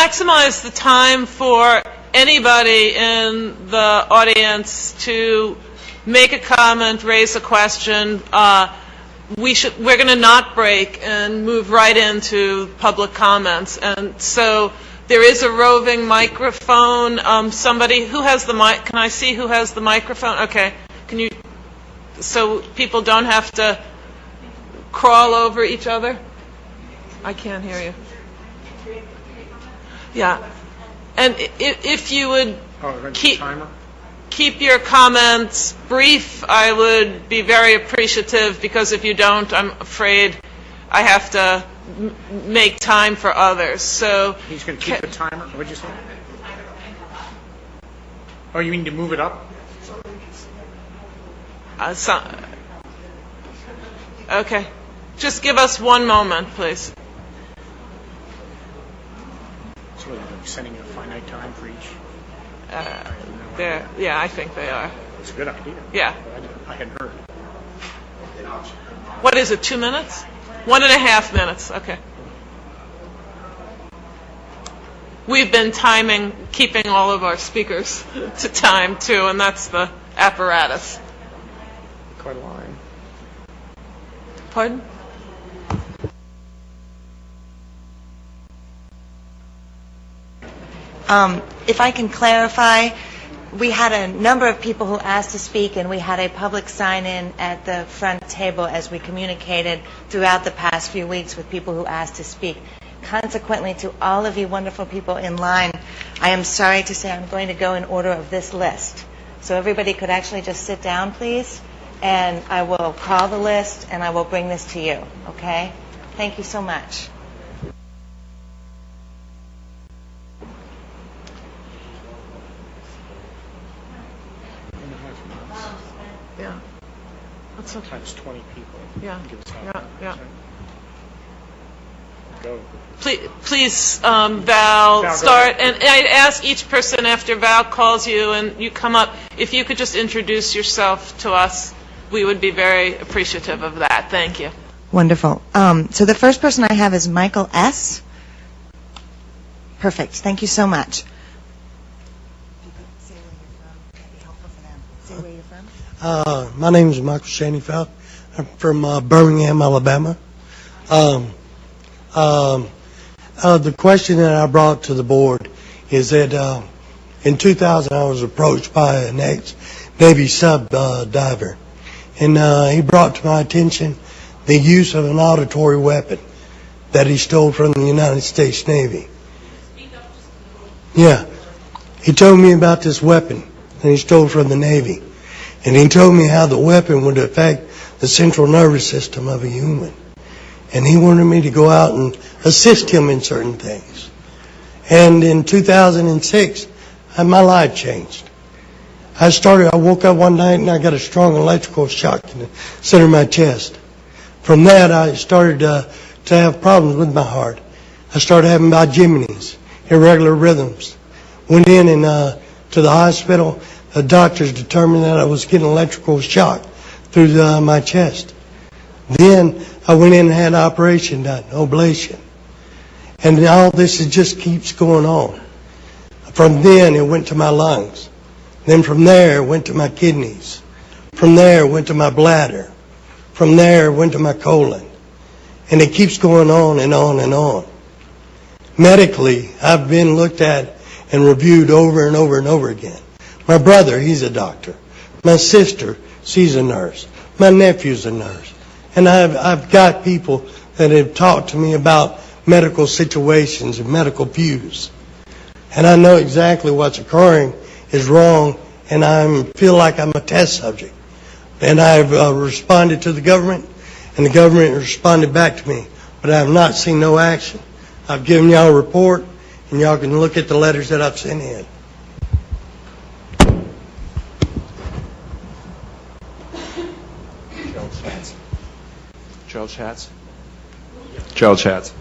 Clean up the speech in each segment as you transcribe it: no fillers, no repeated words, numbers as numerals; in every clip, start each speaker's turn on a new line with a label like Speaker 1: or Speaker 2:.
Speaker 1: maximize the time for anybody in the audience to make a comment, raise a question. We're going to not break and move right into public comments. And so there is a roving microphone. Somebody who has the mic? Can I see who has the microphone? Okay. Can you? So people don't have to crawl over each other. I can't hear you. Yeah. And if you would keep your comments brief, I would be very appreciative, because if you don't, I'm afraid I have to make time for others. So
Speaker 2: he's going to keep the timer. What did you say? Oh, you mean to move it up?
Speaker 1: Okay. Just give us one moment, please.
Speaker 2: So they're setting a finite time for each?
Speaker 1: Yeah, I think they are.
Speaker 2: It's a good idea.
Speaker 1: Yeah.
Speaker 2: I hadn't heard.
Speaker 1: What is it, 2 minutes? 1.5 minutes, okay. We've been keeping all of our speakers to time, too, and that's the apparatus.
Speaker 2: Quite a line.
Speaker 1: Pardon?
Speaker 3: If I can clarify, we had a number of people who asked to speak, and we had a public sign-in at the front table as we communicated throughout the past few weeks with people who asked to speak. Consequently, to all of you wonderful people in line, I am sorry to say I'm going to go in order of this list. So everybody could actually just sit down, please, and I will call the list, and I will bring this to you, okay? Thank you so much.
Speaker 1: Yeah. That's okay.
Speaker 2: Times 20 people.
Speaker 1: Yeah. Yeah.
Speaker 2: Go.
Speaker 1: Please, Val, start. And I'd ask each person after Val calls you and you come up, if you could just introduce yourself to us, we would be very appreciative of that. Thank you.
Speaker 3: Wonderful. So the first person I have is Michael S. Perfect. Thank you so much.
Speaker 4: My name is Michael Shaneyfeld. I'm from Birmingham, Alabama. The question that I brought to the board is that in 2000 I was approached by an ex-Navy sub diver, and he brought to my attention the use of an auditory weapon that he stole from the United States Navy. Yeah. He told me about this weapon that he stole from the Navy. And he told me how the weapon would affect the central nervous system of a human. And he wanted me to go out and assist him in certain things. And in 2006, my life changed. I woke up one night and I got a strong electrical shock in the center of my chest. From that, I started to have problems with my heart. I started having bigeminis, irregular rhythms. Went in and to the hospital. The doctors determined that I was getting electrical shock through my chest. Then I went in and had an operation done, ablation. And all this just keeps going on. From then it went to my lungs. Then from there it went to my kidneys. From there it went to my bladder. From there it went to my colon. And it keeps going on and on and on. Medically, I've been looked at and reviewed over and over and over again. My brother, he's a doctor. My sister, she's a nurse. My nephew's a nurse. And I've got people that have talked to me about medical situations and medical views. And I know exactly what's occurring is wrong, and I feel like I'm a test subject. And I've responded to the government, and the government responded back to me. But I have not seen no action. I've given y'all a report, and y'all can look at the letters that I've sent in.
Speaker 5: Gerald Schatz.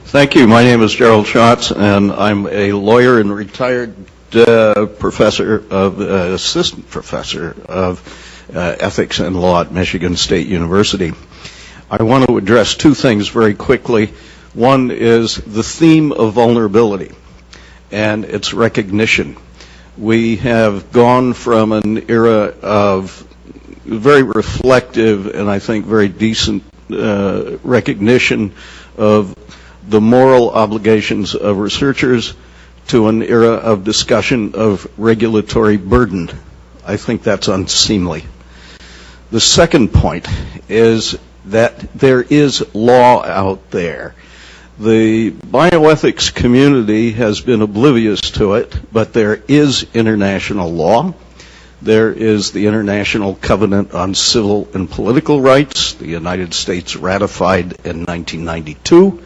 Speaker 5: Thank you. My name is Gerald Schatz, and I'm a lawyer and retired assistant professor of ethics and law at Michigan State University. I want to address two things very quickly. One is the theme of vulnerability and its recognition. We have gone from an era of very reflective and I think very decent recognition of the moral obligations of researchers to an era of discussion of regulatory burden. I think that's unseemly. The second point is that there is law out there. The bioethics community has been oblivious to it, but there is international law. There is the International Covenant on Civil and Political Rights, the United States ratified in 1992,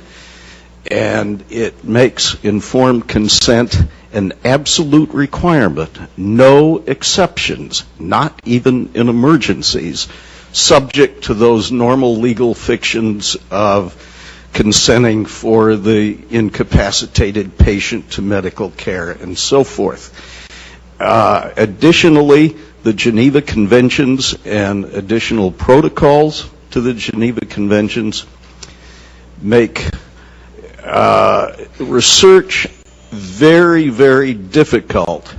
Speaker 5: and it makes informed consent an absolute requirement, no exceptions, not even in emergencies, subject to those normal legal fictions of consenting for the incapacitated patient to medical care and so forth. Additionally, the Geneva Conventions and additional protocols to the Geneva Conventions make research very, very difficult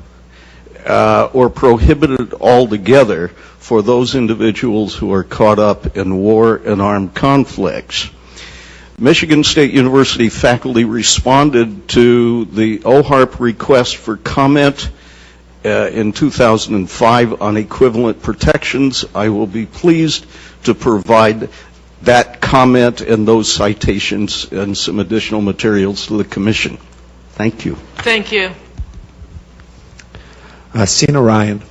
Speaker 5: or prohibited altogether for those individuals who are caught up in war and armed conflicts. Michigan State University faculty responded to the OHARP request for comment in 2005 on equivalent protections. I will be pleased to provide that comment and those citations and some additional materials to the Commission. Thank you.
Speaker 1: Thank you.
Speaker 6: Sina Ryan.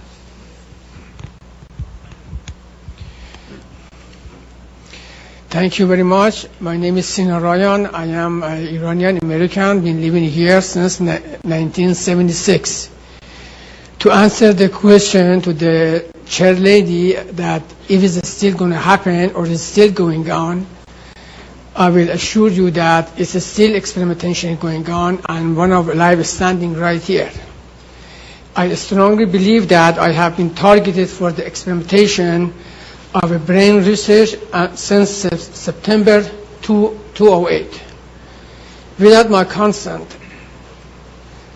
Speaker 7: Thank you very much. My name is Sina Ryan. I am an Iranian American, been living here since 1976. To answer the question to the chair lady that if it's still going to happen or it's still going on, I will assure you that it's still experimentation going on, and one of live standing right here. I strongly believe that I have been targeted for the experimentation of a brain research since September 2008. Without my consent,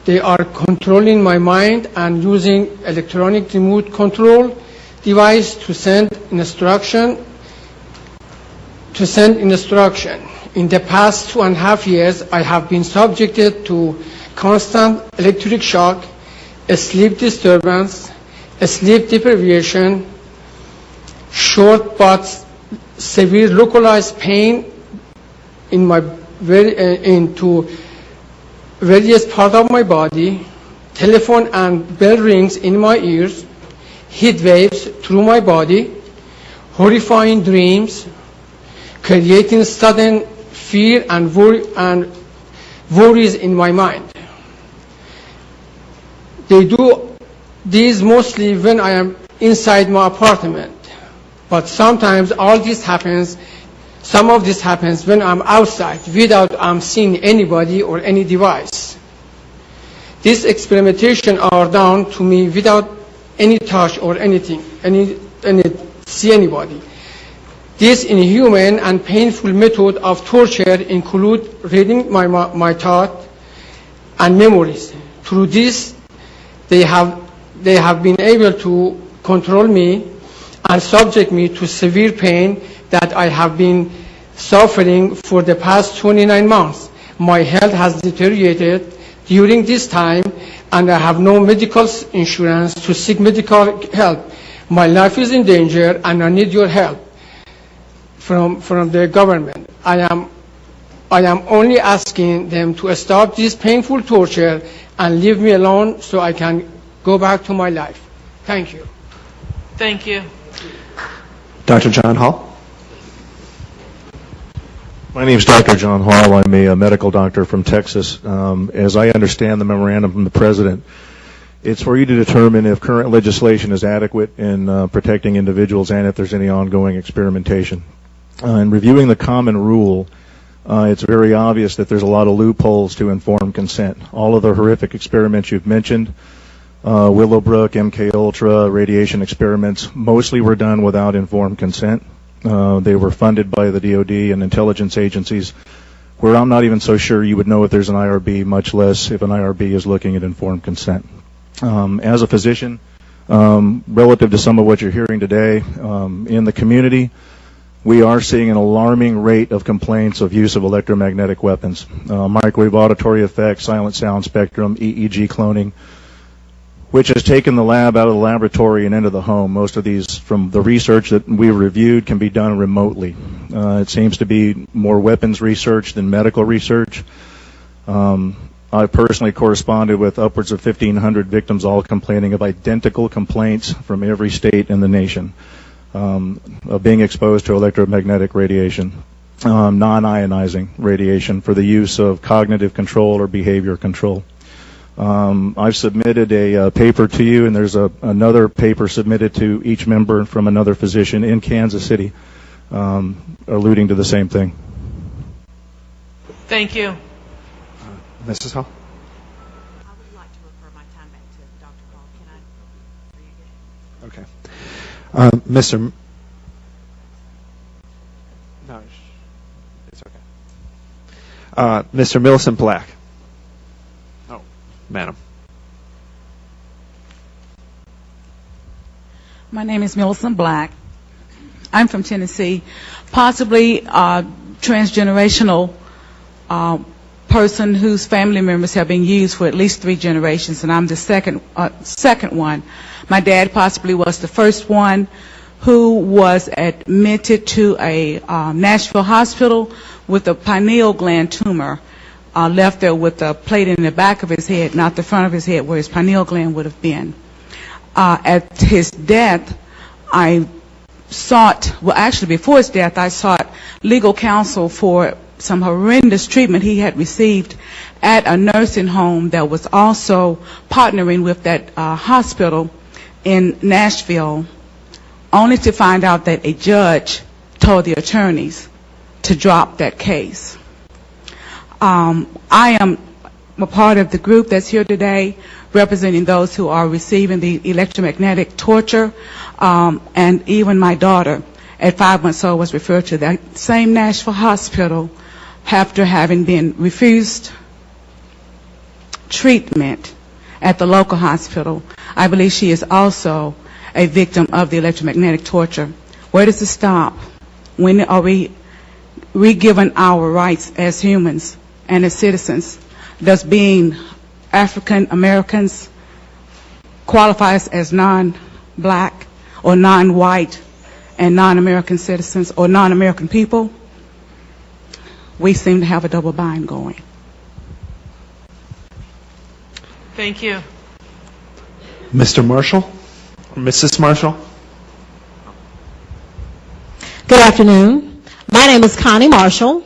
Speaker 7: they are controlling my mind and using electronic remote control device to send instruction. In the past 2.5 years, I have been subjected to constant electric shock, a sleep disturbance, a sleep deprivation, short but severe localized pain in my into various parts of my body, telephone and bell rings in my ears, heat waves through my body, horrifying dreams, creating sudden fear and worries in my mind. They do these mostly when I am inside my apartment, but sometimes some of this happens when I'm outside without seeing anybody or any device. This experimentation are done to me without any touch or anything, see anybody. This inhuman and painful method of torture include reading my thought and memories. Through this, they have been able to control me and subject me to severe pain that I have been suffering for the past 29 months. My health has deteriorated during this time, and I have no medical insurance to seek medical help. My life is in danger, and I need your help from the government. I am only asking them to stop this painful torture and leave me alone so I can go back to my life. Thank you.
Speaker 1: Thank you.
Speaker 6: Dr. John Hall.
Speaker 8: My name is Dr. John Hall. I'm a medical doctor from Texas. As I understand the memorandum from the President, it's for you to determine if current legislation is adequate in protecting individuals and if there's any ongoing experimentation. In reviewing the common rule, it's very obvious that there's a lot of loopholes to informed consent. All of the horrific experiments you've mentioned, Willowbrook, MKUltra, radiation experiments, mostly were done without informed consent. They were funded by the DoD and intelligence agencies where I'm not even so sure you would know if there's an IRB, much less if an IRB is looking at informed consent. As a physician, relative to some of what you're hearing today, in the community, we are seeing an alarming rate of complaints of use of electromagnetic weapons, microwave auditory effects, silent sound spectrum, EEG cloning, which has taken the lab out of the laboratory and into the home. Most of these, from the research that we reviewed, can be done remotely. It seems to be more weapons research than medical research. I personally corresponded with upwards of 1,500 victims, all complaining of identical complaints from every state in the nation. Of being exposed to electromagnetic radiation, non-ionizing radiation for the use of cognitive control or behavior control. I've submitted a paper to you, and there's another paper submitted to each member from another physician in Kansas City, alluding to the same thing.
Speaker 1: Thank you.
Speaker 6: Mrs. Hall?
Speaker 3: I would like to refer my time back to Dr. Hall. Can I read it?
Speaker 6: Okay. Mr. No, it's okay. Mr. Millicent Black. Oh, madam.
Speaker 9: My name is Millicent Black. I'm from Tennessee, possibly a transgenerational person whose family members have been used for at least 3 generations, and I'm the second one. My dad possibly was the first one who was admitted to a Nashville hospital with a pineal gland tumor, left there with a plate in the back of his head, not the front of his head where his pineal gland would have been. At his death, I sought, well actually before his death, I sought legal counsel for some horrendous treatment he had received at a nursing home that was also partnering with that hospital in Nashville, only to find out that a judge told the attorneys to drop that case. I am a part of the group that's here today representing those who are receiving the electromagnetic torture, and even my daughter at 5 months old was referred to that same Nashville hospital after having been refused treatment at the local hospital. I believe she is also a victim of the electromagnetic torture. Where does it stop? When are we given our rights as humans and as citizens? Does being African Americans qualify us as non-black or non-white and non-American citizens or non-American people? We seem to have a double bind going.
Speaker 1: Thank you.
Speaker 6: Mr. Marshall? Or Mrs. Marshall?
Speaker 10: Good afternoon. My name is Connie Marshall.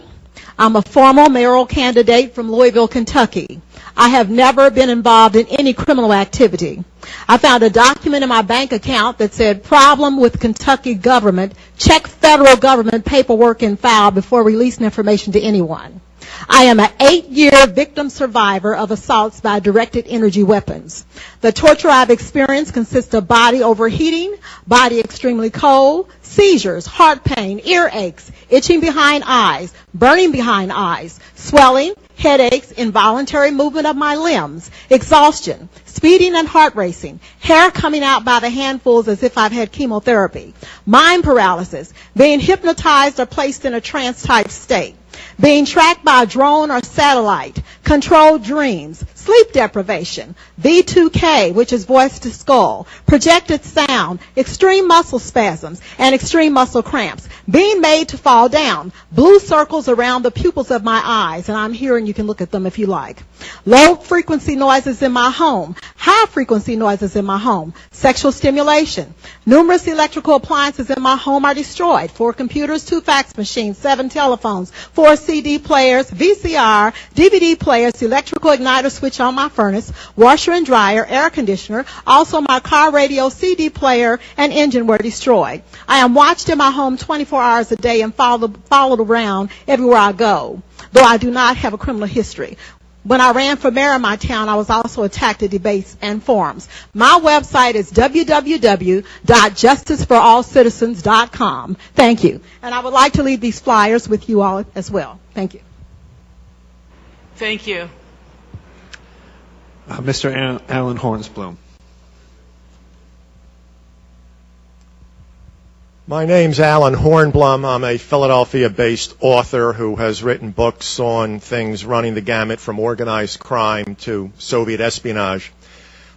Speaker 10: I'm a former mayoral candidate from Louisville, Kentucky. I have never been involved in any criminal activity. I found a document in my bank account that said, problem with Kentucky government, check federal government paperwork and file before releasing information to anyone. I am an 8-year victim survivor of assaults by directed energy weapons. The torture I've experienced consists of body overheating, body extremely cold, seizures, heart pain, earaches, itching behind eyes, burning behind eyes, swelling, headaches, involuntary movement of my limbs, exhaustion, speeding and heart racing, hair coming out by the handfuls as if I've had chemotherapy, mind paralysis, being hypnotized or placed in a trance-type state, being tracked by a drone or satellite, controlled dreams, sleep deprivation, V2K, which is voice to skull, projected sound, extreme muscle spasms, and extreme muscle cramps, being made to fall down, blue circles around the pupils of my eyes, and I'm here and you can look at them if you like, low frequency noises in my home, high frequency noises in my home, sexual stimulation, numerous electrical appliances in my home are destroyed, 4 computers, 2 fax machines, 7 telephones, 4 CD players, VCR, DVD players, electrical igniter switch on my furnace, washer and dryer, air conditioner, also my car radio, CD player, and engine were destroyed. I am watched in my home 24 hours a day and followed around everywhere I go, though I do not have a criminal history. When I ran for mayor in my town, I was also attacked at debates and forums. My website is www.justiceforallcitizens.com. Thank you. And I would like to leave these flyers with you all as well. Thank you.
Speaker 1: Thank you.
Speaker 6: Mr. Alan Hornsblum.
Speaker 11: My name's Alan Hornblum. I'm a Philadelphia-based author who has written books on things running the gamut from organized crime to Soviet espionage.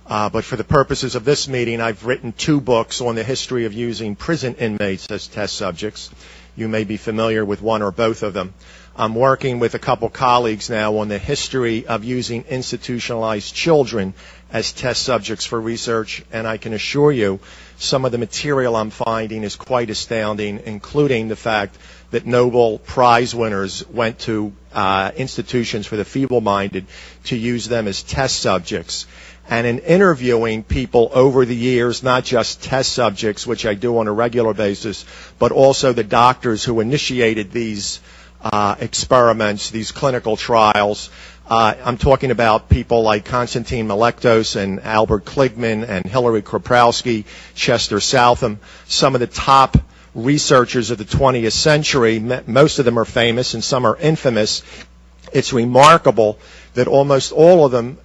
Speaker 11: But for the purposes of this meeting, I've written 2 books on the history of using prison inmates as test subjects. You may be familiar with one or both of them. I'm working with a couple colleagues now on the history of using institutionalized children as test subjects for research, and I can assure you some of the material I'm finding is quite astounding, including the fact that Nobel Prize winners went to institutions for the feeble-minded to use them as test subjects. And in interviewing people over the years, not just test subjects, which I do on a regular basis, but also the doctors who initiated these experiments, these clinical trials. I'm talking about people like Konstantin Melektos and Albert Kligman and Hillary Kroprowski, Chester Southam, some of the top researchers of the 20th century. Most of them are famous and some are infamous. It's remarkable that almost all of them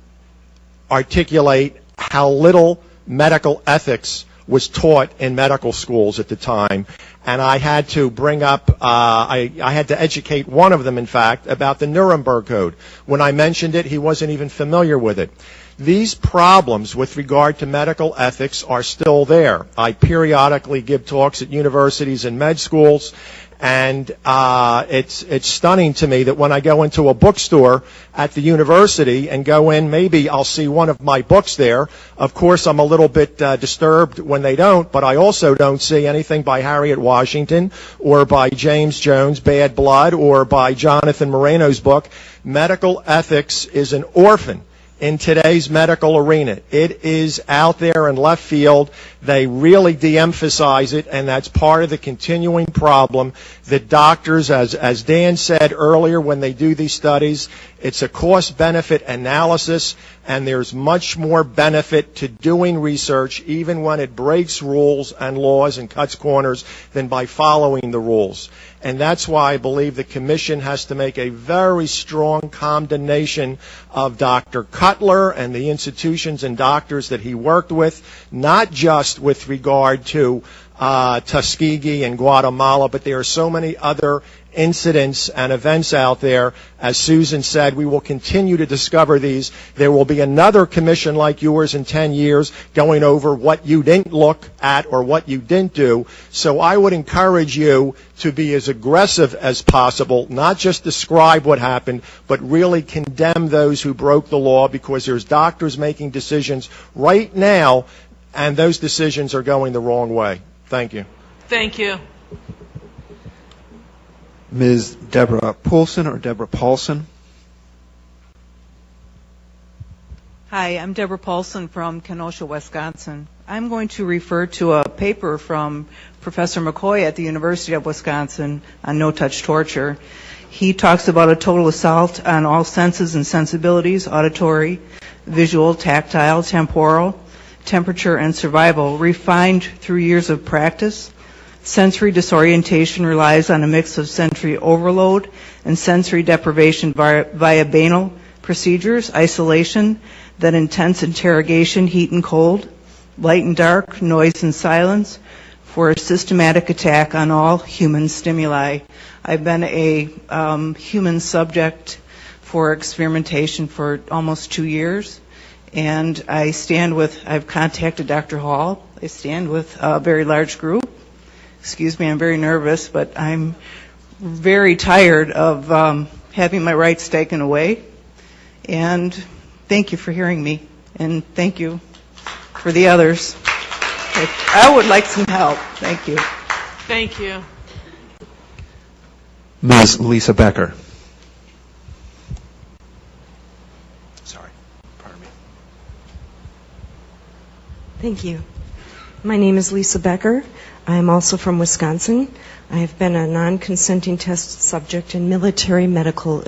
Speaker 11: articulate how little medical ethics was taught in medical schools at the time. And I had to bring up, I had to educate one of them, in fact, about the Nuremberg Code. When I mentioned it, he wasn't even familiar with it. These problems with regard to medical ethics are still there. I periodically give talks at universities and med schools, and it's stunning to me that when I go into a bookstore at the university and go in, maybe I'll see one of my books there. Of course, I'm a little bit disturbed when they don't, but I also don't see anything by Harriet Washington or by James Jones, Bad Blood, or by Jonathan Moreno's book. Medical ethics is an orphan in today's medical arena. It is out there in left field. They really de-emphasize it, and that's part of the continuing problem that doctors, as Dan said earlier, when they do these studies, it's a cost-benefit analysis, and there's much more benefit to doing research, even when it breaks rules and laws and cuts corners, than by following the rules. And that's why I believe the Commission has to make a very strong condemnation of Dr. Cutler and the institutions and doctors that he worked with, not just with regard to Tuskegee and Guatemala, but there are so many other incidents and events out there. As Susan said, we will continue to discover these. There will be another commission like yours in 10 years going over what you didn't look at or what you didn't do. So I would encourage you to be as aggressive as possible, not just describe what happened, but really condemn those who broke the law, because there's doctors making decisions right now, and those decisions are going the wrong way. Thank you.
Speaker 1: Thank you.
Speaker 6: Ms. Deborah Poulsen or Deborah Paulson.
Speaker 12: Hi, I'm Deborah Paulson from Kenosha, Wisconsin. I'm going to refer to a paper from Professor McCoy at the University of Wisconsin on no-touch torture. He talks about a total assault on all senses and sensibilities: auditory, visual, tactile, temporal, temperature, and survival, refined through years of practice. Sensory disorientation relies on a mix of sensory overload and sensory deprivation via banal procedures, isolation, then intense interrogation, heat and cold, light and dark, noise and silence, for a systematic attack on all human stimuli. I've been a human subject for experimentation for almost 2 years, and I've contacted Dr. Hall. I stand with a very large group. Excuse me, I'm very nervous, but I'm very tired of having my rights taken away. And thank you for hearing me, and thank you for the others. I would like some help. Thank you.
Speaker 1: Thank you.
Speaker 6: Ms. Lisa Becker. Sorry, pardon me.
Speaker 13: Thank you. My name is Lisa Becker. I am also from Wisconsin. I have been a non-consenting test subject in military medical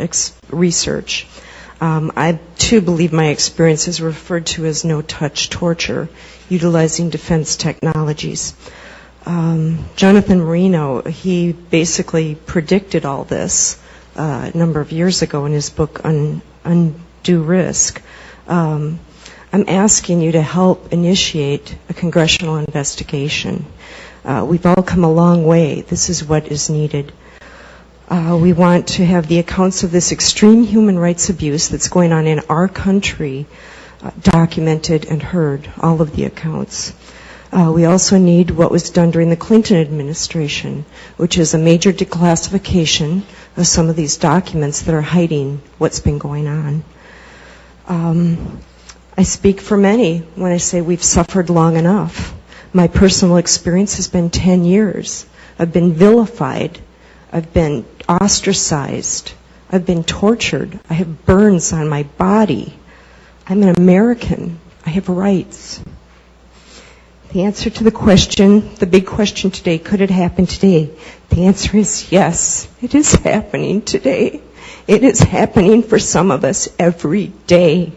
Speaker 13: research. I, too, believe my experience is referred to as no-touch torture, utilizing defense technologies. Jonathan Moreno, he basically predicted all this a number of years ago in his book undue risk. I'm asking you to help initiate a congressional investigation. We've all come a long way. This is what is needed. We want to have the accounts of this extreme human rights abuse that's going on in our country documented and heard, all of the accounts. We also need what was done during the Clinton administration, which is a major declassification of some of these documents that are hiding what's been going on. I speak for many when I say we've suffered long enough. My personal experience has been 10 years. I've been vilified. I've been ostracized. I've been tortured. I have burns on my body. I'm an American. I have rights. The answer to the question, the big question today, could it happen today? The answer is yes, it is happening today. It is happening for some of us every day.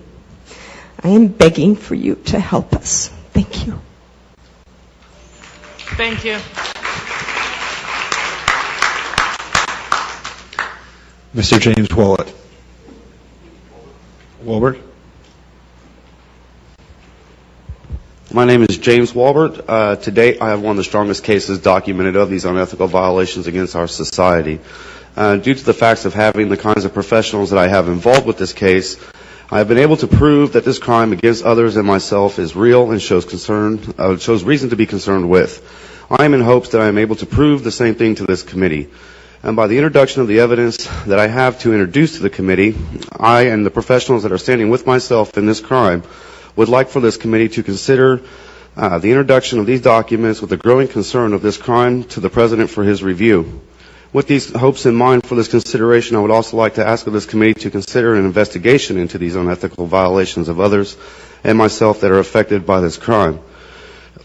Speaker 13: I am begging for you to help us. Thank you.
Speaker 1: Thank you.
Speaker 6: Mr. James Walbert.
Speaker 14: My name is James Walbert. To date, I have one of the strongest cases documented of these unethical violations against our society. Due to the facts of having the kinds of professionals that I have involved with this case, I have been able to prove that this crime against others and myself is real and shows reason to be concerned with. I am in hopes that I am able to prove the same thing to this committee. And by the introduction of the evidence that I have to introduce to the committee, I and the professionals that are standing with myself in this crime would like for this committee to consider the introduction of these documents with the growing concern of this crime to the President for his review. With these hopes in mind for this consideration, I would also like to ask of this committee to consider an investigation into these unethical violations of others and myself that are affected by this crime.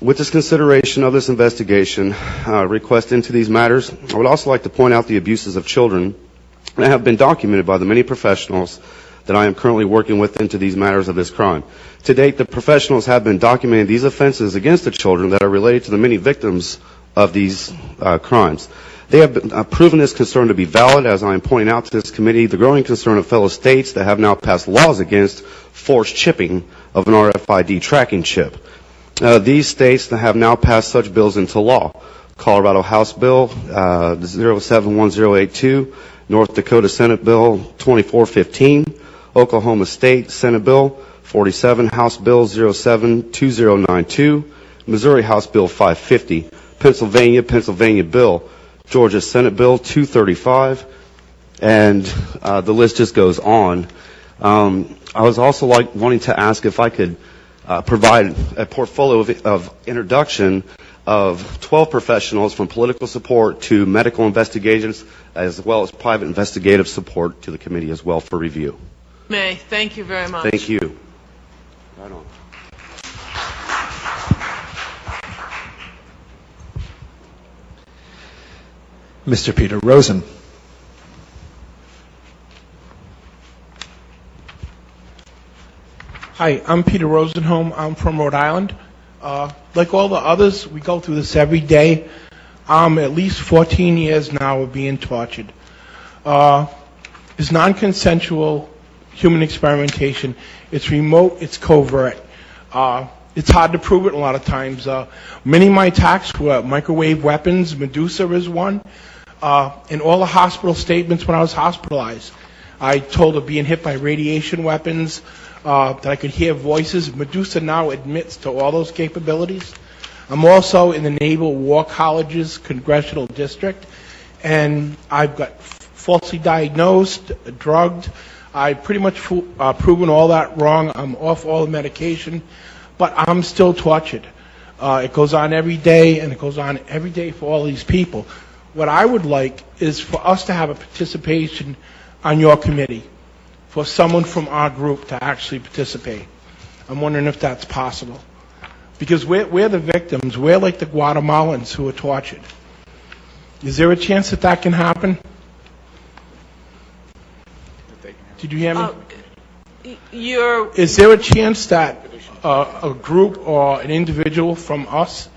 Speaker 14: With this consideration of this investigation request into these matters, I would also like to point out the abuses of children that have been documented by the many professionals that I am currently working with into these matters of this crime. To date, the professionals have been documenting these offenses against the children that are related to the many victims of these crimes. They have been, proven this concern to be valid, as I am pointing out to this committee, the growing concern of fellow states that have now passed laws against forced chipping of an RFID tracking chip. These states that have now passed such bills into law: Colorado House Bill 071082, North Dakota Senate Bill 2415, Oklahoma State Senate Bill 47, House Bill 072092, Missouri House Bill 550, Pennsylvania Bill, Georgia Senate Bill 235, and the list just goes on. I was also wanting to ask if I could provide a portfolio of introduction of 12 professionals from political support to medical investigations, as well as private investigative support to the committee as well for review.
Speaker 1: May, thank you very much.
Speaker 14: Thank you. Right on.
Speaker 6: Mr. Peter Rosen.
Speaker 15: Hi, I'm Peter Rosenholm. I'm from Rhode Island. Like all the others, we go through this every day. I'm at least 14 years now of being tortured. It's non-consensual human experimentation. It's remote. It's covert. It's hard to prove it a lot of times. Many of my attacks were microwave weapons. Medusa is one. In all the hospital statements when I was hospitalized, I told of being hit by radiation weapons, that I could hear voices. Medusa now admits to all those capabilities. I'm also in the Naval War College's congressional district, and I've got falsely diagnosed, drugged. I've pretty much proven all that wrong. I'm off all the medication, but I'm still tortured. It goes on every day, and it goes on every day for all these people. What I would like is for us to have a participation on your committee, for someone from our group to actually participate. I'm wondering if that's possible. Because we're the victims. We're like the Guatemalans who are tortured. Is there a chance that that can happen? Did you hear me? Is there a chance that a group or an individual from us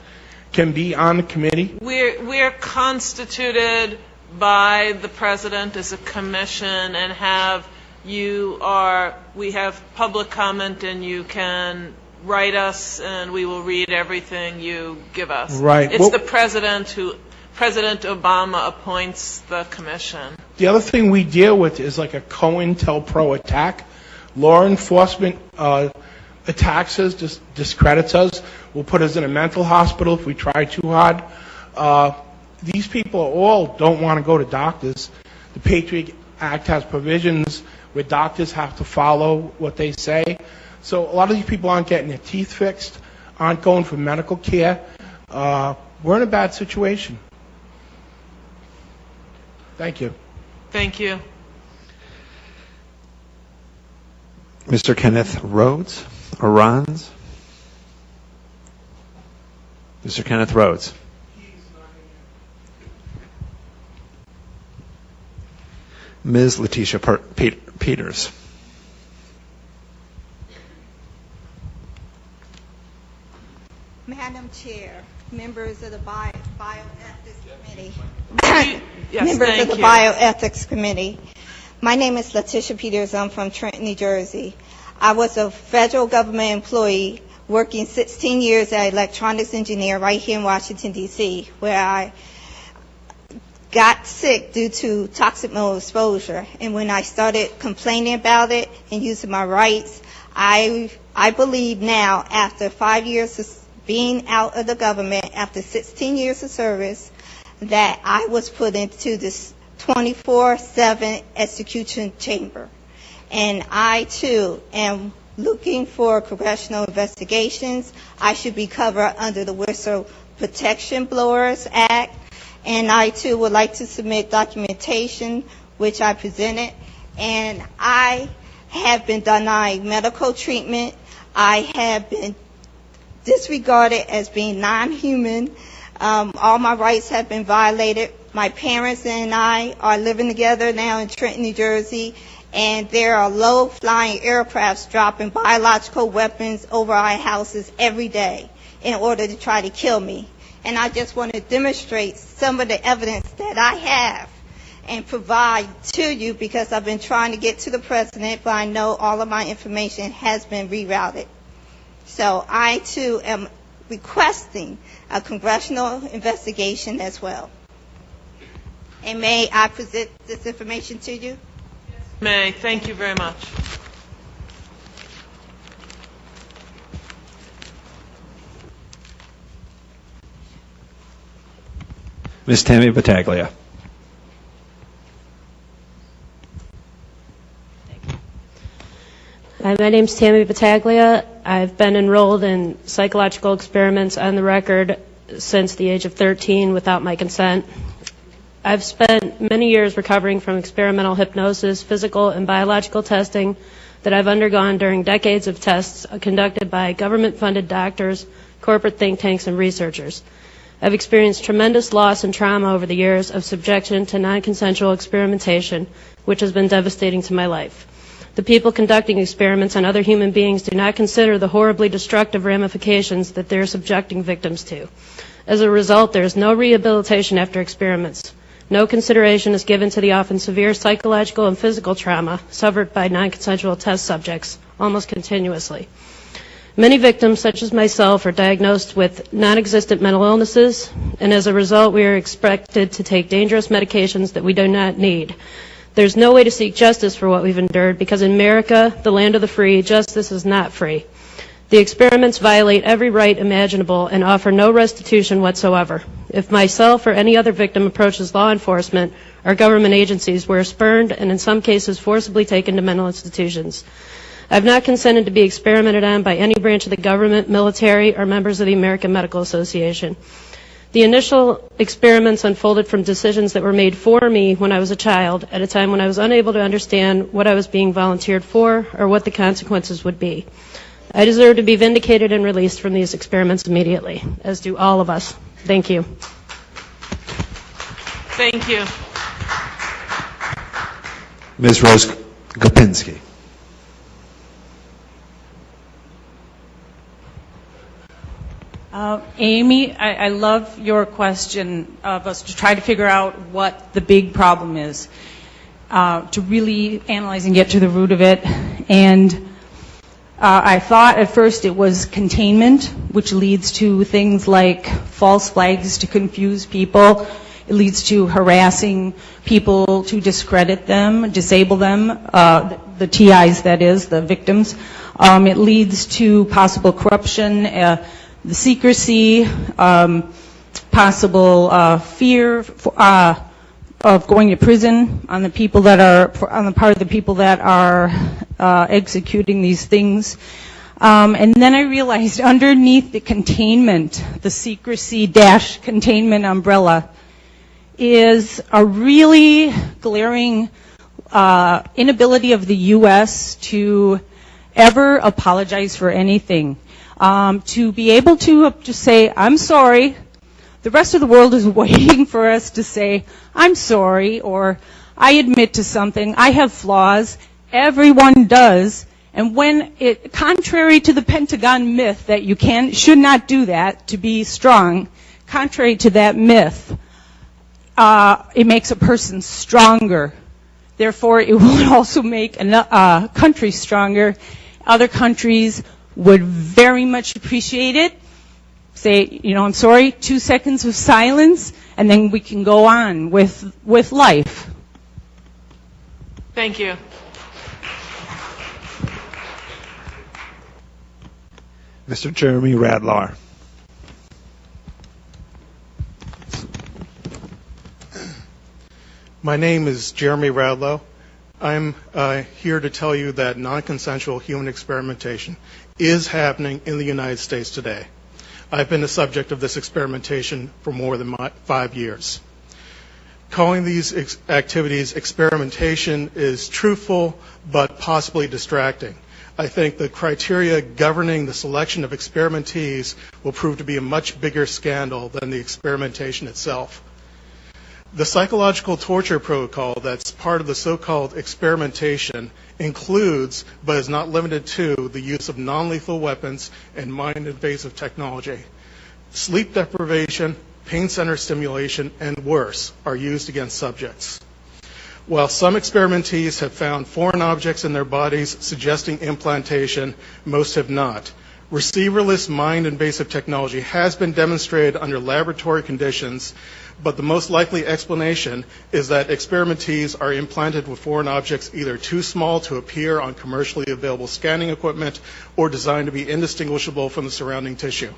Speaker 15: can be on the committee?
Speaker 1: We're constituted by the President as a commission and have we have public comment, and you can write us, and we will read everything you give us.
Speaker 15: Right.
Speaker 1: It's the President President Obama appoints the commission.
Speaker 15: The other thing we deal with is like a COINTELPRO attack. Law enforcement attacks us, discredits us, will put us in a mental hospital if we try too hard. These people all don't want to go to doctors. The Patriot Act has provisions where doctors have to follow what they say. So a lot of these people aren't getting their teeth fixed, aren't going for medical care. We're in a bad situation. Thank you.
Speaker 1: Thank you.
Speaker 6: Mr. Kenneth Rhodes, or Rons? Mr. Kenneth Rhodes. Ms. Letitia Peters.
Speaker 16: Madam Chair, members of the Bioethics Committee.
Speaker 1: Yes,
Speaker 16: Members of the Bioethics Committee. My name is Letitia Peters. I'm from Trenton, New Jersey. I was a federal government employee working 16 years as an electronics engineer right here in Washington, D.C., where I got sick due to toxic mold exposure. And when I started complaining about it and using my rights, I believe now, after 5 years of being out of the government, after 16 years of service, that I was put into this 24/7 execution chamber. And I, too, am looking for congressional investigations. I should be covered under the Whistle Protection Blowers Act. And I, too, would like to submit documentation, which I presented. And I have been denied medical treatment. I have been disregarded as being non-human. All my rights have been violated. My parents and I are living together now in Trenton, New Jersey, and there are low-flying aircrafts dropping biological weapons over our houses every day in order to try to kill me. And I just want to demonstrate some of the evidence that I have and provide to you, because I've been trying to get to the president, but I know all of my information has been rerouted. So I, too, am requesting a congressional investigation as well. And may I present this information to you?
Speaker 1: May. Thank you very much.
Speaker 6: Ms. Tammy Battaglia.
Speaker 17: Hi, my name's Tammy Battaglia. I've been enrolled in psychological experiments on the record since the age of 13 without my consent. I've spent many years recovering from experimental hypnosis, physical and biological testing that I've undergone during decades of tests conducted by government-funded doctors, corporate think tanks, and researchers. I've experienced tremendous loss and trauma over the years of subjection to non-consensual experimentation, which has been devastating to my life. The people conducting experiments on other human beings do not consider the horribly destructive ramifications that they're subjecting victims to. As a result, there is no rehabilitation after experiments. No consideration is given to the often severe psychological and physical trauma suffered by non-consensual test subjects almost continuously. Many victims, such as myself, are diagnosed with non-existent mental illnesses, and as a result, we are expected to take dangerous medications that we do not need. There's no way to seek justice for what we've endured, because in America, the land of the free, justice is not free. The experiments violate every right imaginable and offer no restitution whatsoever. If myself or any other victim approaches law enforcement or government agencies, we're spurned and in some cases forcibly taken to mental institutions. I've not consented to be experimented on by any branch of the government, military, or members of the American Medical Association. The initial experiments unfolded from decisions that were made for me when I was a child, at a time when I was unable to understand what I was being volunteered for or what the consequences would be. I deserve to be vindicated and released from these experiments immediately, as do all of us. Thank you.
Speaker 1: Thank you.
Speaker 6: Ms. Rose Gopinski.
Speaker 18: Amy, I love your question of us to try to figure out what the big problem is.
Speaker 9: to really analyze and get to the root of it. And I thought at first it was containment, which leads to things like false flags to confuse people. It leads to harassing people to discredit them, disable them, the TIs, that is, the victims. It leads to possible corruption, the secrecy, possible fear of going to prison on the people that are, on the part of the people that are executing these things. And then I realized underneath the containment, the secrecy-containment umbrella, is a really glaring inability of the U.S. to ever apologize for anything. To be able to just say, I'm sorry. The rest of the world is waiting for us to say, I'm sorry, or I admit to something, I have flaws. Everyone does. And when it, contrary to the Pentagon myth that you should not do that to be strong, contrary to that myth, it makes a person stronger. Therefore, it will also make a country stronger. Other countries would very much appreciate it. Say, I'm sorry, 2 seconds of silence, and then we can go on with life.
Speaker 1: Thank you.
Speaker 6: Mr. Jeremy Radlar.
Speaker 18: My name is Jeremy Radlow. I'm here to tell you that non-consensual human experimentation is happening in the United States today. I've been the subject of this experimentation for more than 5 years. Calling these activities experimentation is truthful but possibly distracting. I think the criteria governing the selection of experimentees will prove to be a much bigger scandal than the experimentation itself. The psychological torture protocol that's part of the so-called experimentation includes, but is not limited to, the use of non-lethal weapons and mind-invasive technology. Sleep deprivation, pain center stimulation, and worse are used against subjects. While some experimentees have found foreign objects in their bodies suggesting implantation, most have not. Receiverless mind-invasive technology has been demonstrated under laboratory conditions, but the most likely explanation is that experimentees are implanted with foreign objects either too small to appear on commercially available scanning equipment or designed to be indistinguishable from the surrounding tissue.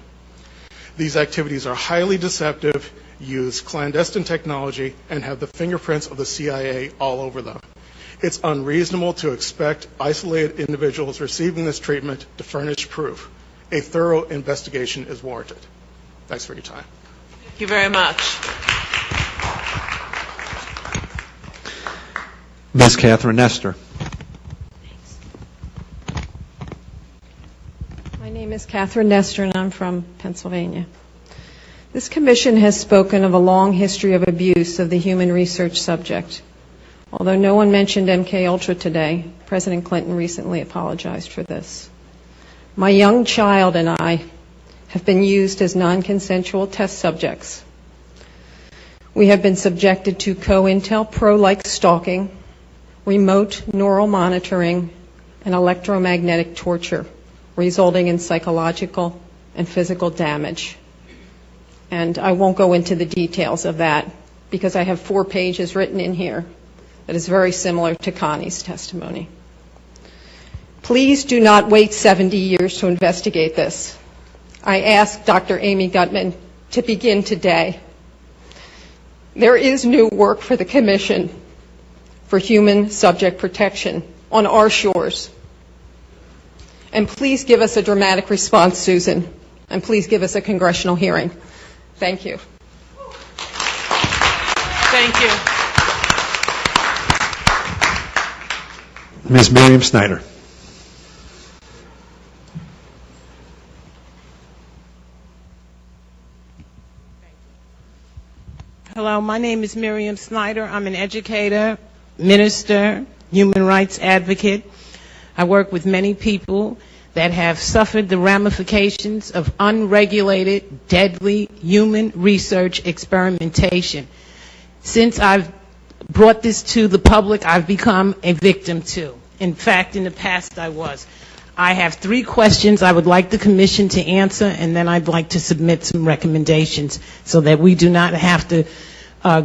Speaker 18: These activities are highly deceptive, use clandestine technology, and have the fingerprints of the CIA all over them. It's unreasonable to expect isolated individuals receiving this treatment to furnish proof. A thorough investigation is warranted. Thanks for your time.
Speaker 1: Thank you very much.
Speaker 6: Ms. Catherine Nestor.
Speaker 19: My name is Catherine Nestor, and I'm from Pennsylvania. This commission has spoken of a long history of abuse of the human research subject. Although no one mentioned MKUltra today, President Clinton recently apologized for this. My young child and I have been used as non-consensual test subjects. We have been subjected to COINTELPRO-like stalking, remote neural monitoring, and electromagnetic torture, resulting in psychological and physical damage. And I won't go into the details of that because I have 4 pages written in here that is very similar to Connie's testimony. Please do not wait 70 years to investigate this. I ask Dr. Amy Gutman to begin today. There is new work for the Commission for Human Subject Protection on our shores. And please give us a dramatic response, Susan, and please give us a congressional hearing. Thank you.
Speaker 1: Thank you.
Speaker 6: Ms. Miriam Snyder.
Speaker 20: Hello, my name is Miriam Snyder. I'm an educator, minister, human rights advocate. I work with many people that have suffered the ramifications of unregulated, deadly human research experimentation. Since I've brought this to the public, I've become a victim too. In fact, in the past I was. I have 3 questions I would like the commission to answer, and then I'd like to submit some recommendations so that we do not have to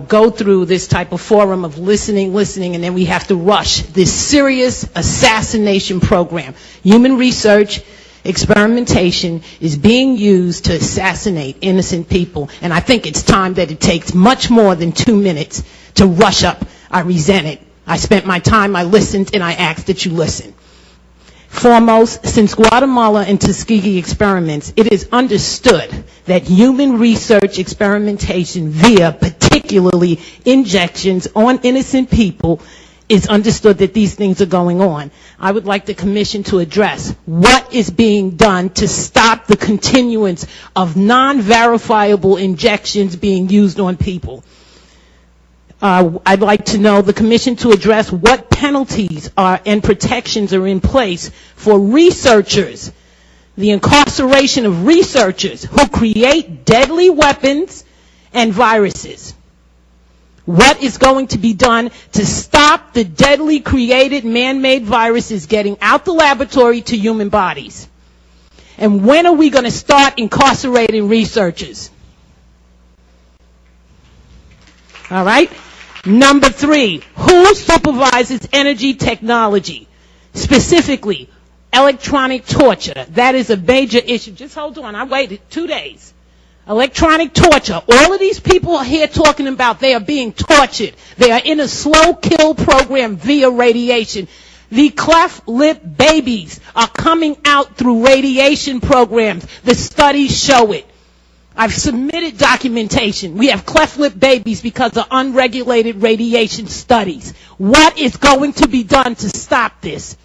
Speaker 20: go through this type of forum of listening, and then we have to rush this serious assassination program. Human research experimentation is being used to assassinate innocent people, and I think it's time that it takes much more than 2 minutes to rush up. I resent it. I spent my time, I listened, and I asked that you listen. Foremost, since Guatemala and Tuskegee experiments, it is understood that human research experimentation via particularly injections on innocent people is understood that these things are going on. I would like the commission to address what is being done to stop the continuance of non-verifiable injections being used on people. I'd like to know the commission to address what penalties and protections are in place for researchers, the incarceration of researchers who create deadly weapons and viruses. What is going to be done to stop the deadly created man-made viruses getting out the laboratory to human bodies? And when are we going to start incarcerating researchers? All right? Number 3, who supervises energy technology? Specifically, electronic torture. That is a major issue. Just hold on. I waited 2 days. Electronic torture. All of these people are here talking about they are being tortured. They are in a slow kill program via radiation. The cleft lip babies are coming out through radiation programs. The studies show it. I've submitted documentation. We have cleft lip babies because of unregulated radiation studies. What is going to be done to stop this?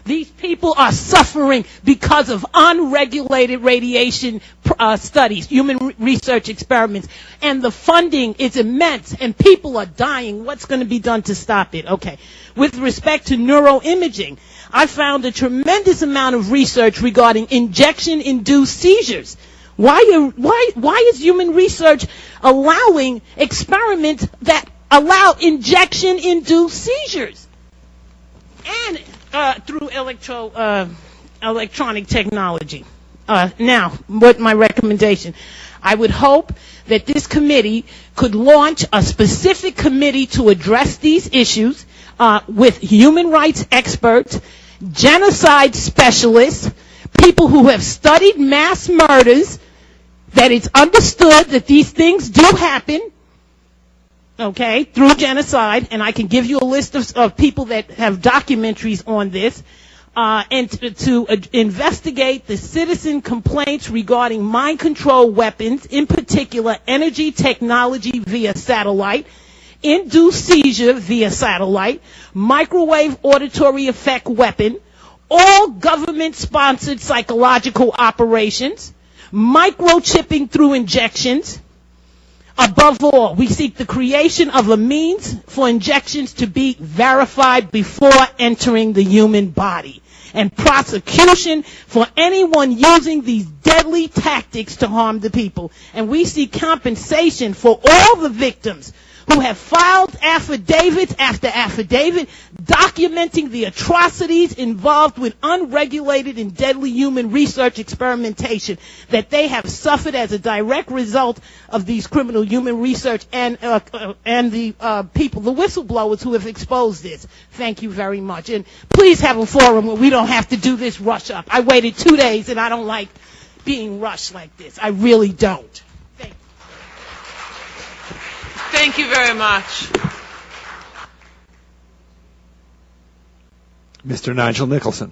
Speaker 20: These people are suffering because of unregulated radiation studies, human research experiments, and the funding is immense, and people are dying. What's going to be done to stop it? Okay. With respect to neuroimaging, I found a tremendous amount of research regarding injection-induced seizures. Why is human research allowing experiments that allow injection-induced seizures? And through electronic technology. Now, what my recommendation? I would hope that this committee could launch a specific committee to address these issues with human rights experts, genocide specialists, people who have studied mass murders, that it's understood that these things do happen, okay, through genocide, and I can give you a list of people that have documentaries on this, and to investigate the citizen complaints regarding mind control weapons, in particular energy technology via satellite, induced seizure via satellite, microwave auditory effect weapon, all government-sponsored psychological operations, microchipping through injections. Above all, we seek the creation of a means for injections to be verified before entering the human body, and prosecution for anyone using these deadly tactics to harm the people. And we seek compensation for all the victims who have filed affidavit after affidavit documenting the atrocities involved with unregulated and deadly human research experimentation that they have suffered as a direct result of these criminal human research and the people, the whistleblowers who have exposed this. Thank you very much. And please have a forum where we don't have to do this rush up. I waited 2 days and I don't like being rushed like this. I really don't.
Speaker 1: Thank you very much.
Speaker 6: Mr. Nigel Nicholson.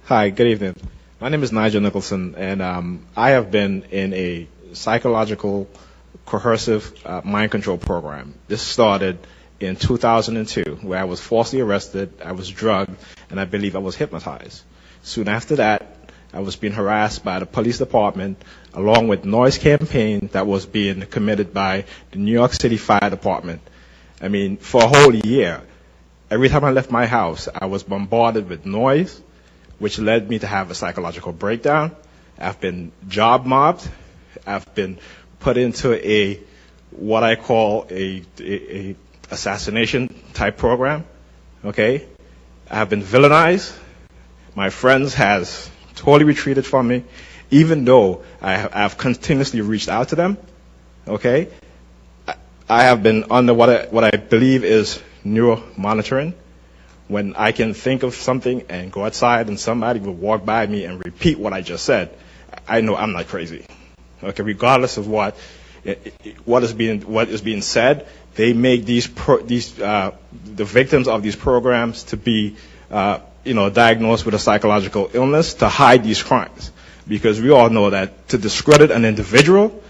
Speaker 21: Hi, good evening. My name is Nigel Nicholson, and I have been in a psychological coercive mind control program. This started in 2002, where I was falsely arrested, I was drugged, and I believe I was hypnotized. Soon after that, I was being harassed by the police department, along with noise campaign that was being committed by the New York City Fire Department. I mean, for a whole year, every time I left my house, I was bombarded with noise, which led me to have a psychological breakdown. I've been job mobbed. I've been put into what I call a assassination type program. Okay? I've been villainized. My friends has totally retreated from me, even though I've continuously reached out to them. Okay? I have been under what I believe is neuro monitoring, when I can think of something and go outside and somebody will walk by me and repeat what I just said. I know I'm not crazy. Okay, regardless of what is being said, they make the victims of these programs to be diagnosed with a psychological illness to hide these crimes, because we all know that to discredit an individual,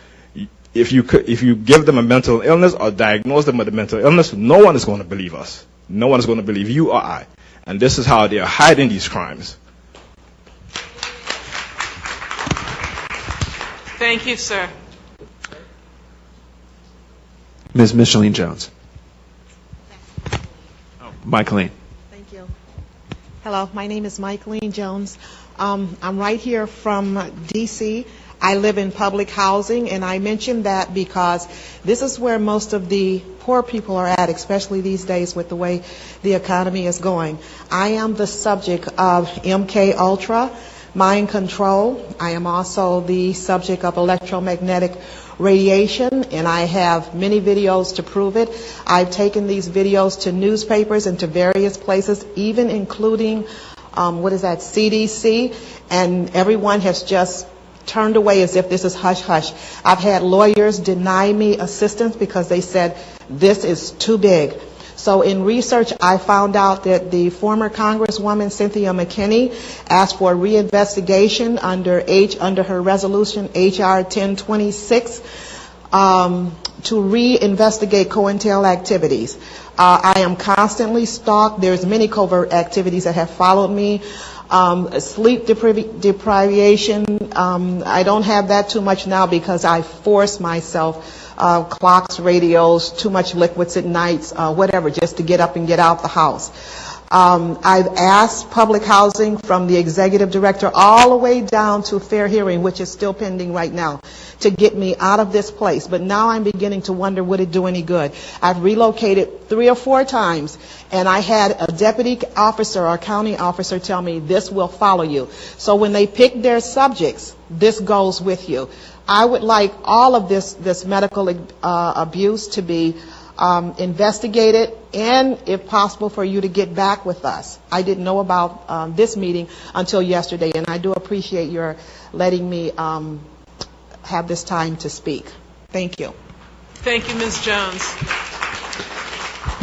Speaker 21: if you give them a mental illness or diagnose them with a mental illness, no one is going to believe us. No one is going to believe you or I. And this is how they are hiding these crimes.
Speaker 1: Thank you, sir.
Speaker 6: Ms. Micheline Jones. Micheline.
Speaker 2: Thank you. Hello, my name is Micheline Jones. I'm right here from D.C. I live in public housing, and I mention that because this is where most of the poor people are at, especially these days with the way the economy is going. I am the subject of MK Ultra, mind control. I am also the subject of electromagnetic radiation, and I have many videos to prove it. I've taken these videos to newspapers and to various places, even including, CDC, and everyone has just turned away as if this is hush-hush. I've had lawyers deny me assistance because they said this is too big. So in research, I found out that the former Congresswoman Cynthia McKinney asked for reinvestigation under her resolution HR 1026 to reinvestigate COINTEL activities. I am constantly stalked. There's many covert activities that have followed me. Sleep deprivation, I don't have that too much now because I force myself, clocks, radios, too much liquids at nights, whatever, just to get up and get out the house. I've asked public housing from the executive director all the way down to fair hearing, which is still pending right now, to get me out of this place. But now I'm beginning to wonder, would it do any good? I've relocated 3 or 4 times, and I had a deputy officer or county officer tell me this will follow you. So when they pick their subjects, this goes with you. I would like all of this medical abuse to be investigated, and if possible for you to get back with us. I didn't know about this meeting until yesterday, and I do appreciate your letting me have this time to speak. Thank you.
Speaker 1: Thank you, Ms. Jones.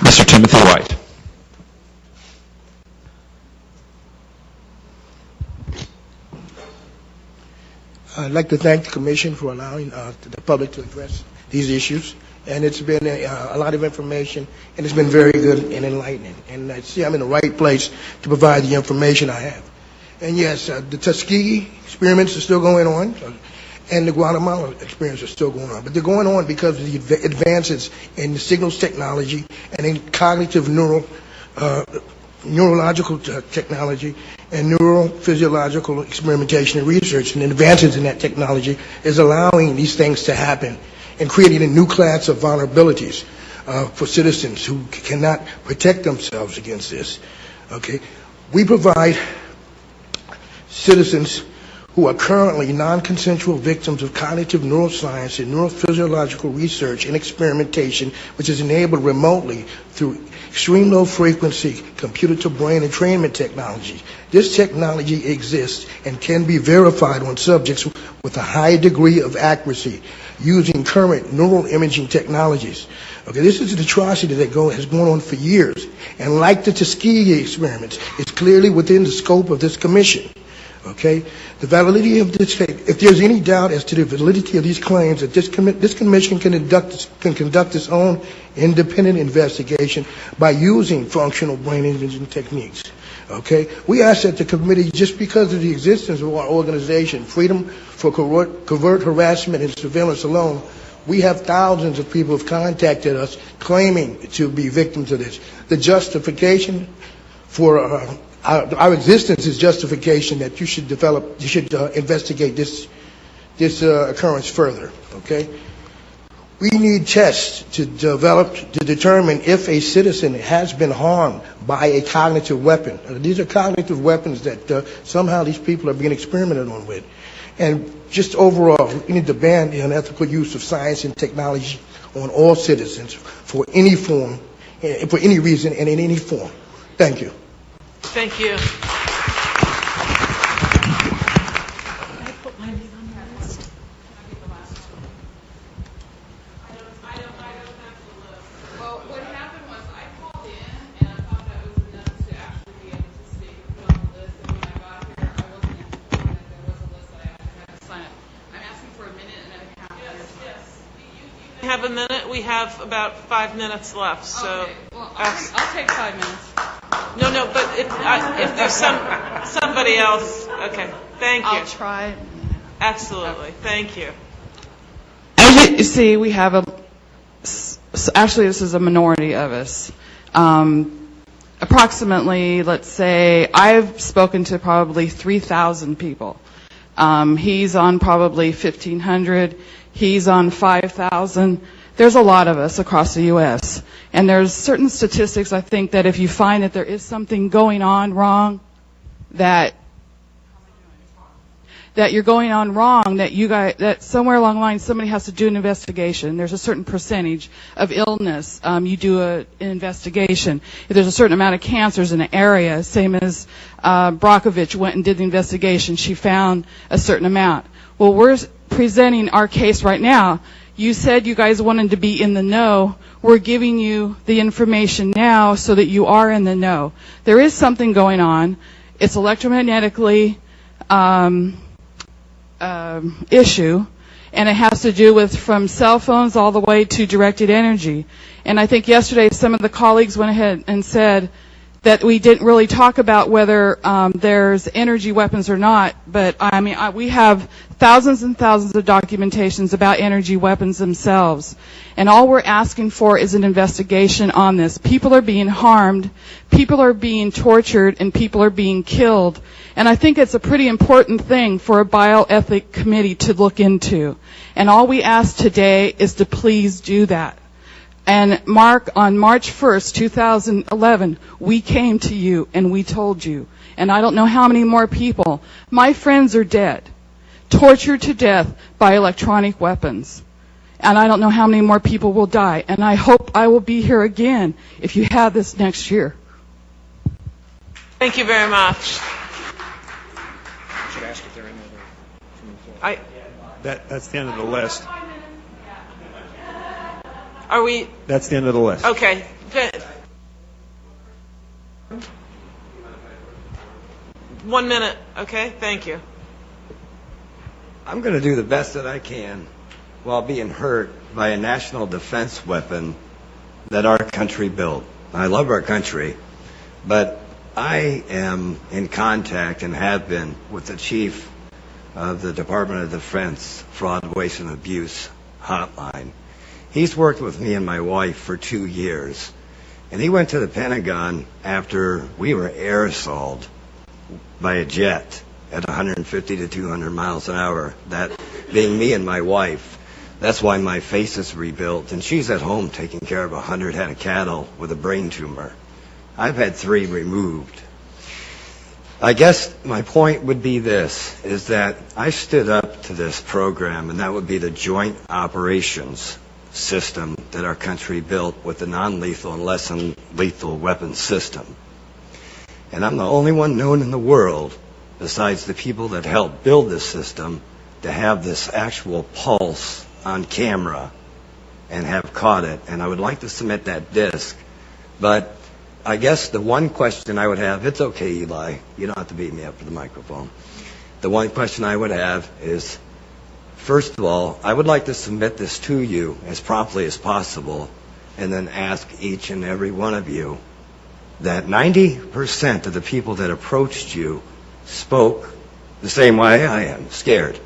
Speaker 6: Mr. Timothy White.
Speaker 22: I'd like to thank the Commission for allowing the public to address these issues. And it's been a lot of information, and it's been very good and enlightening. And I see I'm in the right place to provide the information I have. And yes, the Tuskegee experiments are still going on, and the Guatemala experiments are still going on. But they're going on because of the advances in the signals technology and in cognitive neurological technology and neurophysiological experimentation and research. And advances in that technology is allowing these things to happen and creating a new class of vulnerabilities for citizens who cannot protect themselves against this. Okay, we provide citizens who are currently non-consensual victims of cognitive neuroscience and neurophysiological research and experimentation, which is enabled remotely through extreme low frequency computer-to-brain entrainment technology. This technology exists and can be verified on subjects with a high degree of accuracy using current neural imaging technologies. Okay, this is an atrocity that has gone on for years, and like the Tuskegee experiments, it's clearly within the scope of this commission. Okay, the validity of this, if there's any doubt as to the validity of these claims, that this commission can conduct its own independent investigation by using functional brain imaging techniques. Okay, we ask that the committee, just because of the existence of our organization, Freedom for Covert Harassment and Surveillance alone, we have thousands of people who have contacted us claiming to be victims of this. The justification for our existence is justification that you should investigate this occurrence further, okay? We need tests to determine if a citizen has been harmed by a cognitive weapon. These are cognitive weapons that somehow these people are being experimented on with. And just overall, we need to ban the unethical use of science and technology on all citizens for any form, for any reason, and in any form. Thank you.
Speaker 1: Thank you. Have a minute. We have about 5 minutes left. So,
Speaker 4: okay. Well, I'll take 5 minutes.
Speaker 1: No, but if there's somebody else, okay. Thank you.
Speaker 4: I'll try.
Speaker 1: Absolutely. Thank you.
Speaker 4: As you see, we have actually this is a minority of us. Approximately, let's say, I've spoken to probably 3,000 people. He's on probably 1,500. He's on 5,000. There's a lot of us across the U.S. And there's certain statistics, I think, that if you find that there is something going on wrong, that you're going on wrong, that somewhere along the line somebody has to do an investigation. There's a certain percentage of illness. You do an investigation. If there's a certain amount of cancers in an area, same as Brockovich went and did the investigation, she found a certain amount. Well, we're presenting our case right now. You said you guys wanted to be in the know. We're giving you the information now so that you are in the know. There is something going on. It's electromagnetically issue, and it has to do with from cell phones all the way to directed energy. And I think yesterday some of the colleagues went ahead and said that we didn't really talk about whether there's energy weapons or not, but I mean, we have thousands and thousands of documentations about energy weapons themselves. And all we're asking for is an investigation on this. People are being harmed, people are being tortured, and people are being killed. And I think it's a pretty important thing for a bioethic committee to look into. And all we ask today is to please do that. And Mark, on March 1st, 2011, we came to you and we told you. And I don't know how many more people. My friends are dead, tortured to death by electronic weapons. And I don't know how many more people will die. And I hope I will be here again if you have this next year.
Speaker 1: Thank you very much.
Speaker 6: Should ask if they're in there. That's the end of the list.
Speaker 1: Are we?
Speaker 6: That's the end of the list.
Speaker 1: Okay. Good. 1 minute. Okay. Thank you.
Speaker 5: I'm going to do the best that I can while being hurt by a national defense weapon that our country built. I love our country, but I am in contact and have been with the chief of the Department of Defense Fraud, Waste, and Abuse hotline. He's worked with me and my wife for 2 years, and he went to the Pentagon after we were air assaulted by a jet at 150 to 200 miles an hour, that being me and my wife. That's why my face is rebuilt, and she's at home taking care of 100 head of cattle with a brain tumor. I've had 3 removed. I guess my point would be this, is that I stood up to this program, and that would be the Joint Operations System that our country built with the non-lethal and less than lethal weapons system. And I'm the only one known in the world, besides the people that helped build this system, to have this actual pulse on camera and have caught it. And I would like to submit that disc. But I guess the one question I would have, it's okay, Eli, you don't have to beat me up for the microphone. The one question I would have is, first of all, I would like to submit this to you as promptly as possible, and then ask each and every one of you that 90% of the people that approached you spoke the same way I am, scared,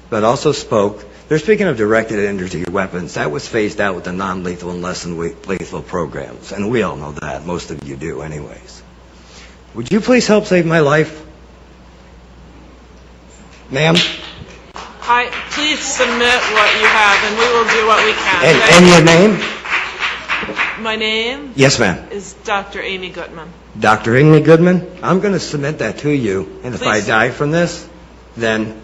Speaker 5: but also spoke. They're speaking of directed energy weapons. That was phased out with the non-lethal and less than lethal programs, and we all know that. Most of you do anyways. Would you please help save my life? Ma'am?
Speaker 1: Please submit what you have, and we will do what we can.
Speaker 5: And your name?
Speaker 1: My name
Speaker 5: Yes, ma'am.
Speaker 1: is Dr. Amy Gutman.
Speaker 5: Dr. Amy Goodman, I'm going to submit that to you, and if I
Speaker 1: Please.
Speaker 5: die from this, then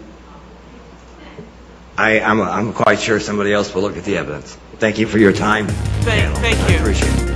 Speaker 5: I'm quite sure somebody else will look at the evidence. Thank you for your time.
Speaker 1: Thank you.
Speaker 5: I appreciate it.